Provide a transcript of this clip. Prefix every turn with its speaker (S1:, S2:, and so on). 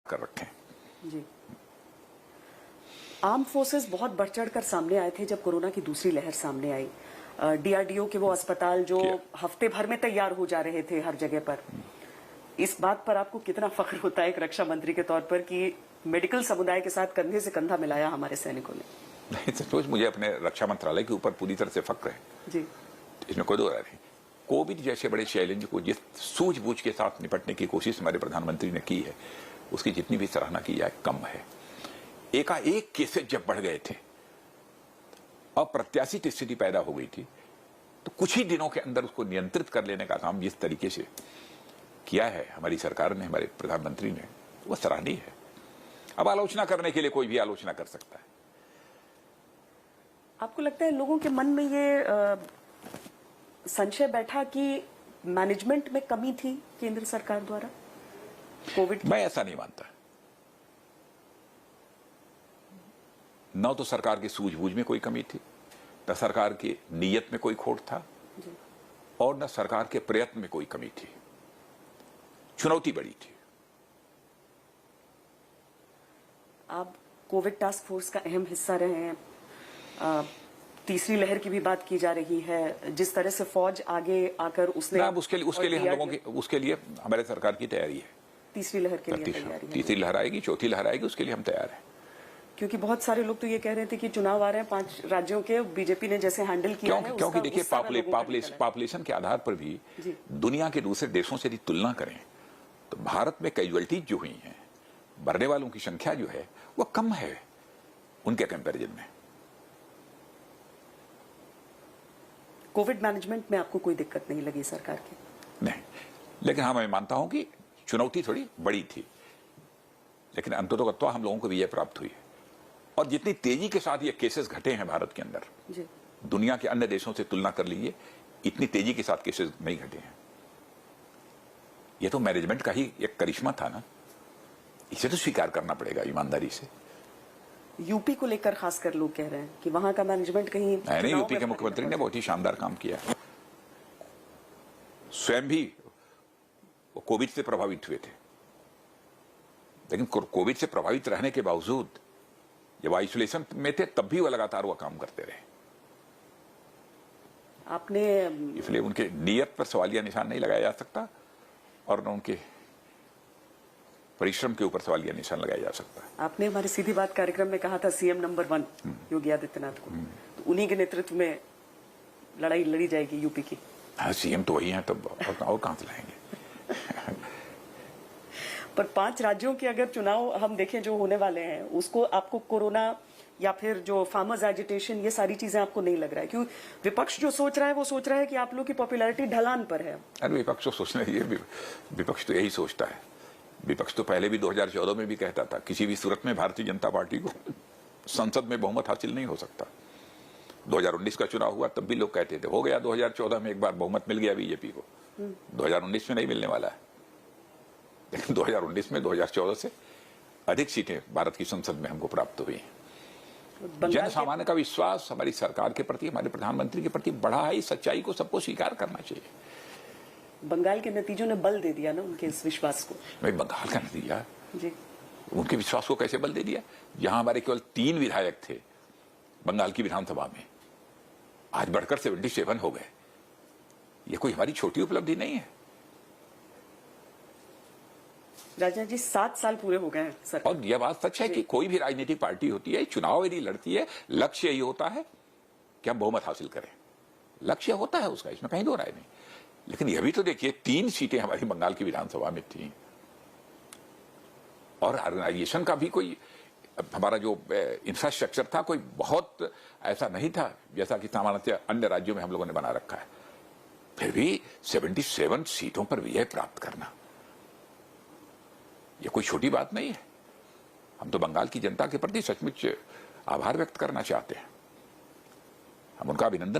S1: कर रखे
S2: जी। Arm forces बहुत बढ़ चढ़ कर सामने आए थे जब कोरोना की दूसरी लहर सामने आई। डीआरडीओ के वो अस्पताल जो हफ्ते भर में तैयार हो जा रहे थे हर जगह पर, इस बात पर आपको कितना फख्र होता है एक रक्षा मंत्री के तौर पर कि मेडिकल समुदाय के साथ कंधे से कंधा मिलाया हमारे सैनिकों ने?
S1: नहीं, सचमुच मुझे अपने रक्षा मंत्रालय के ऊपर पूरी तरह से फख्र है
S2: जी।
S1: इसमें कोई दो राय नहीं। कोविड जैसे बड़े चैलेंज को जिस सूझबूझ के साथ निपटने की कोशिश हमारे प्रधानमंत्री ने की है, उसकी जितनी भी सराहना की जाए कम है। एकाएक केसेस जब बढ़ गए थे, अप्रत्याशित स्थिति पैदा हो गई थी, तो कुछ ही दिनों के अंदर उसको नियंत्रित कर लेने का काम जिस तरीके से किया है हमारी सरकार ने, हमारे प्रधानमंत्री ने, वो सराहनीय है। अब आलोचना करने के लिए कोई भी आलोचना कर सकता है।
S2: आपको लगता है लोगों के मन में ये संशय बैठा कि मैनेजमेंट में कमी थी केंद्र सरकार द्वारा कोविड?
S1: मैं ऐसा नहीं मानता। न तो सरकार की सूझबूझ में कोई कमी थी, न सरकार की नीयत में कोई खोट था, और न सरकार के प्रयत्न में कोई कमी थी। चुनौती बड़ी थी।
S2: आप कोविड टास्क फोर्स का अहम हिस्सा रहे हैं। तीसरी लहर की भी बात की जा रही है, जिस तरह से फौज आगे आकर उसने
S1: उसके लिए हम लोगों की, उसके लिए हमारे सरकार की तैयारी है।
S2: तीसरी लहर के लिए तैयारी है।
S1: तीसरी लहर आएगी, चौथी लहर आएगी, उसके लिए हम तैयार हैं।
S2: क्योंकि बहुत सारे लोग तो ये कह रहे थे कि चुनाव आ रहे हैं 5 राज्यों के, बीजेपी ने जैसे हैंडल किया है,
S1: क्योंकि देखिए पॉपुलेशन के आधार पर भी दुनिया के दूसरे देशों से यदि तुलना करें तो भारत में कैजुअलिटीज जो हुई हैं, मरने वालों की संख्या जो है वो कम है उनके कंपैरिजन में।
S2: कोविड मैनेजमेंट में आपको कोई दिक्कत नहीं लगी सरकार की?
S1: नहीं, लेकिन हाँ, मैं मानता हूं कि चुनौती थोड़ी बड़ी थी, लेकिन अंततोगत्वा हम लोगों को विजय प्राप्त हुई है। और जितनी तेजी के साथ ये केसेस घटे हैं भारत के अंदर, दुनिया के अन्य देशों से तुलना कर लीजिए, इतनी तेजी के साथ केसेस नहीं घटे हैं। ये तो मैनेजमेंट का ही एक करिश्मा था ना, इसे तो स्वीकार करना पड़ेगा ईमानदारी से।
S2: यूपी को लेकर खासकर लोग कह रहे हैं कि वहां का मैनेजमेंट कहीं
S1: नहीं, यूपी के मुख्यमंत्री ने बहुत ही शानदार काम किया। स्वयं भी वो कोविड से प्रभावित हुए थे, लेकिन कोविड से प्रभावित रहने के बावजूद जब आइसोलेशन में थे तब भी वो लगातार वो काम करते रहे।
S2: आपने
S1: इसलिए उनके नियत पर सवालिया निशान नहीं लगाया जा सकता, और न उनके परिश्रम के ऊपर सवालिया निशान लगाया जा सकता है।
S2: आपने हमारे सीधी बात कार्यक्रम में कहा था सीएम नंबर 1 योगी आदित्यनाथ को, तो उन्हीं के नेतृत्व में लड़ाई लड़ी जाएगी यूपी की।
S1: हाँ, सीएम तो वही हैं, तब और कहां से लाएंगे?
S2: पर 5 राज्यों के अगर चुनाव हम देखें जो होने वाले हैं, उसको आपको कोरोना या फिर जो फार्मर्स एजिटेशन, ये सारी चीजें आपको नहीं लग रहा है? क्यों विपक्ष जो सोच रहा है वो सोच रहा है कि आप लोग की पॉपुलैरिटी ढलान पर है।
S1: अरे विपक्ष तो सोचना ही है, विपक्ष तो यही सोचता है। विपक्ष तो पहले भी 2014 में भी कहता था किसी भी सूरत में भारतीय जनता पार्टी को संसद में बहुमत हासिल नहीं हो सकता। 2019 का चुनाव हुआ तब भी लोग कहते थे हो गया, 2014 में एक बार बहुमत मिल गया बीजेपी को, 2019 में नहीं मिलने वाला है। लेकिन 2019 में 2014 से अधिक सीटें भारत की संसद में हमको प्राप्त हुई। जन सामान्य का विश्वास हमारी सरकार के प्रति, हमारे प्रधानमंत्री के प्रति बढ़ा है। इस सच्चाई को सबको स्वीकार करना चाहिए।
S2: बंगाल के नतीजों ने बल दे दिया ना उनके इस विश्वास को।
S1: भाई, बंगाल का नतीजा
S2: जी
S1: उनके विश्वास को कैसे बल दे दिया? जहां हमारे केवल 3 विधायक थे बंगाल की विधानसभा में, आज बढ़कर 77 हो गए। ये कोई हमारी छोटी उपलब्धि नहीं है।
S2: राजा जी 7 साल पूरे हो गए हैं सर।
S1: और यह बात सच है कि कोई भी राजनीतिक पार्टी होती है, चुनाव यदि लड़ती है, लक्ष्य यही होता है कि हम बहुमत हासिल करें। लक्ष्य होता है उसका, इसमें कहीं दो राय नहीं। लेकिन यह भी तो देखिए 3 सीटें हमारी बंगाल की विधानसभा में थी, और ऑर्गेनाइजेशन का भी कोई हमारा जो इंफ्रास्ट्रक्चर था कोई बहुत ऐसा नहीं था जैसा कि सामान्यतः अन्य राज्यों में हम लोगों ने बना रखा है। फिर भी 77 सीटों पर विजय प्राप्त करना यह कोई छोटी बात नहीं है। हम तो बंगाल की जनता के प्रति सचमुच आभार व्यक्त करना चाहते हैं। हम उनका अभिनंदन